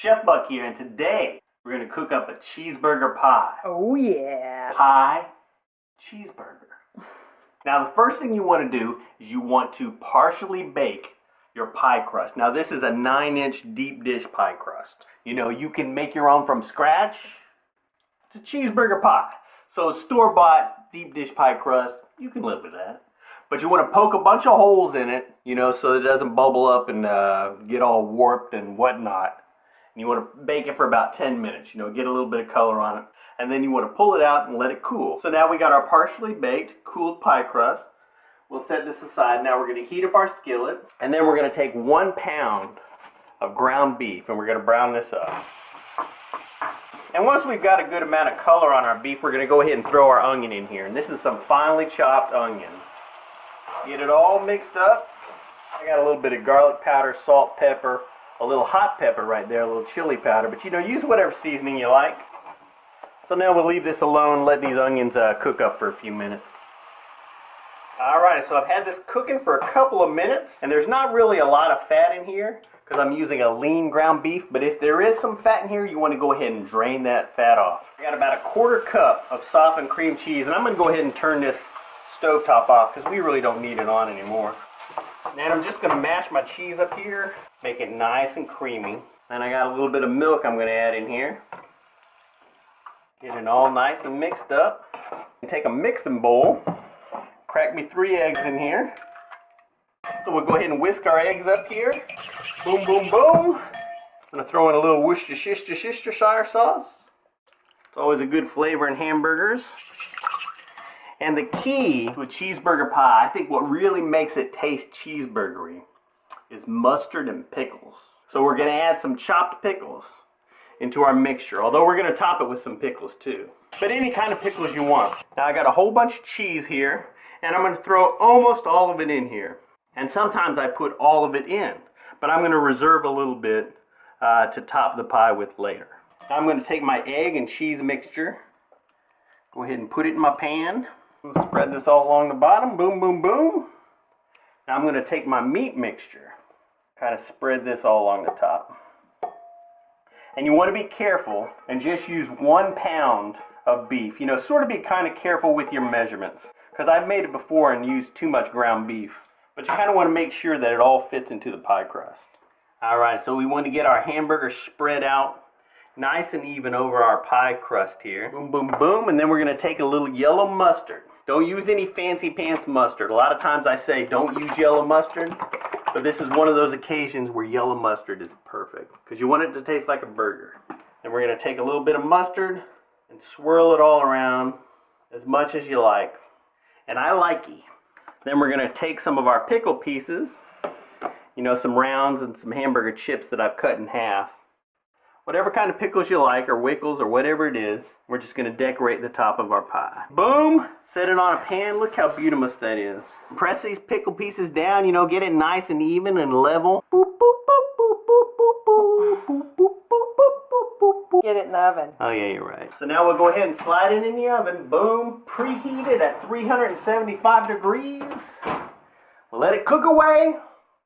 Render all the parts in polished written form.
Chef Buck here, and today we're going to cook up a cheeseburger pie. Oh yeah. Pie cheeseburger. Now the first thing you want to do is you want to partially bake your pie crust. Now this is a 9-inch deep dish pie crust. You know, you can make your own from scratch. It's a cheeseburger pie. So a store-bought deep dish pie crust, you can live with that. But you want to poke a bunch of holes in it, you know, so it doesn't bubble up and get all warped and whatnot. And you want to bake it for about 10 minutes, you know, get a little bit of color on it. And then you want to pull it out and let it cool. So now we got our partially baked, cooled pie crust. We'll set this aside. Now we're going to heat up our skillet. And then we're going to take 1 pound of ground beef and we're going to brown this up. And once we've got a good amount of color on our beef, we're going to go ahead and throw our onion in here. And this is some finely chopped onion. Get it all mixed up. I got a little bit of garlic powder, salt, pepper, a little hot pepper right there, a little chili powder. But you know, use whatever seasoning you like. So now we'll leave this alone, let these onions cook up for a few minutes. Alright, so I've had this cooking for a couple of minutes, and there's not really a lot of fat in here because I'm using a lean ground beef, but if there is some fat in here, you want to go ahead and drain that fat off. I got about a 1/4 cup of softened cream cheese, and I'm going to go ahead and turn this stovetop off because we really don't need it on anymore. Now I'm just going to mash my cheese up here, make it nice and creamy. And I got a little bit of milk I'm going to add in here. Get it all nice and mixed up. And take a mixing bowl, crack me 3 eggs in here. So we'll go ahead and whisk our eggs up here. Boom, boom, boom. I'm going to throw in a little Worcestershire sauce. It's always a good flavor in hamburgers. And the key to a cheeseburger pie, I think what really makes it taste cheeseburgery, is mustard and pickles. So we're going to add some chopped pickles into our mixture, although we're going to top it with some pickles too. But any kind of pickles you want. Now I got a whole bunch of cheese here, and I'm going to throw almost all of it in here. And sometimes I put all of it in, but I'm going to reserve a little bit to top the pie with later. Now I'm going to take my egg and cheese mixture, go ahead and put it in my pan. Spread this all along the bottom, boom, boom, boom. Now I'm going to take my meat mixture, kind of spread this all along the top. And you want to be careful and just use 1 pound of beef. You know, sort of be kind of careful with your measurements, because I've made it before and used too much ground beef. But you kind of want to make sure that it all fits into the pie crust. Alright, so we want to get our hamburger spread out nice and even over our pie crust here. Boom, boom, boom. And then we're going to take a little yellow mustard. Don't use any fancy pants mustard. A lot of times I say don't use yellow mustard, but this is one of those occasions where yellow mustard is perfect because you want it to taste like a burger. And we're going to take a little bit of mustard and swirl it all around as much as you like. And I likey. Then we're going to take some of our pickle pieces, you know, some rounds and some hamburger chips that I've cut in half. Whatever kind of pickles you like, or wickles, or whatever it is, we're just going to decorate the top of our pie. Boom! Set it on a pan. Look how beautiful that is. Press these pickle pieces down, you know, get it nice and even and level. Boop, boop, boop, boop, boop, boop, boop, boop, boop, boop, boop. Get it in the oven. Oh yeah, you're right. So now we'll go ahead and slide it in the oven. Boom! Preheated at 375 degrees. We'll let it cook away.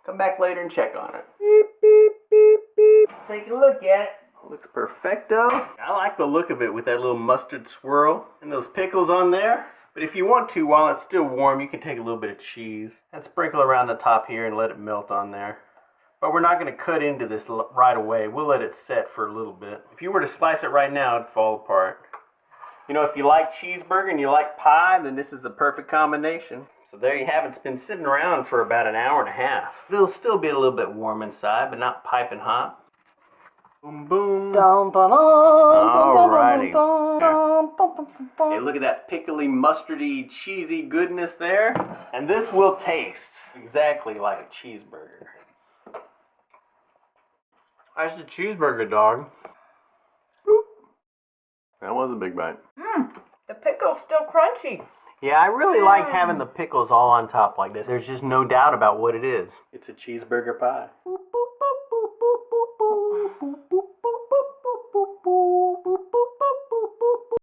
Come back later and check on it. Beep, beep, beep, beep. Take a look at it. Looks perfecto. I like the look of it with that little mustard swirl and those pickles on there. But if you want to, while it's still warm, you can take a little bit of cheese and sprinkle around the top here and let it melt on there. But we're not going to cut into this right away. We'll let it set for a little bit. If you were to slice it right now, it'd fall apart. You know, if you like cheeseburger and you like pie, then this is the perfect combination. So there you have it. It's been sitting around for about an hour and a half. It'll still be a little bit warm inside, but not piping hot. Boom, boom. Alrighty. Hey, look at that pickly, mustardy, cheesy goodness there. And this will taste exactly like a cheeseburger. That's the cheeseburger, dog. Boop. That was a big bite. The pickle's still crunchy. Yeah, I really like having the pickles all on top like this. There's just no doubt about what it is. It's a cheeseburger pie. Boop, boop.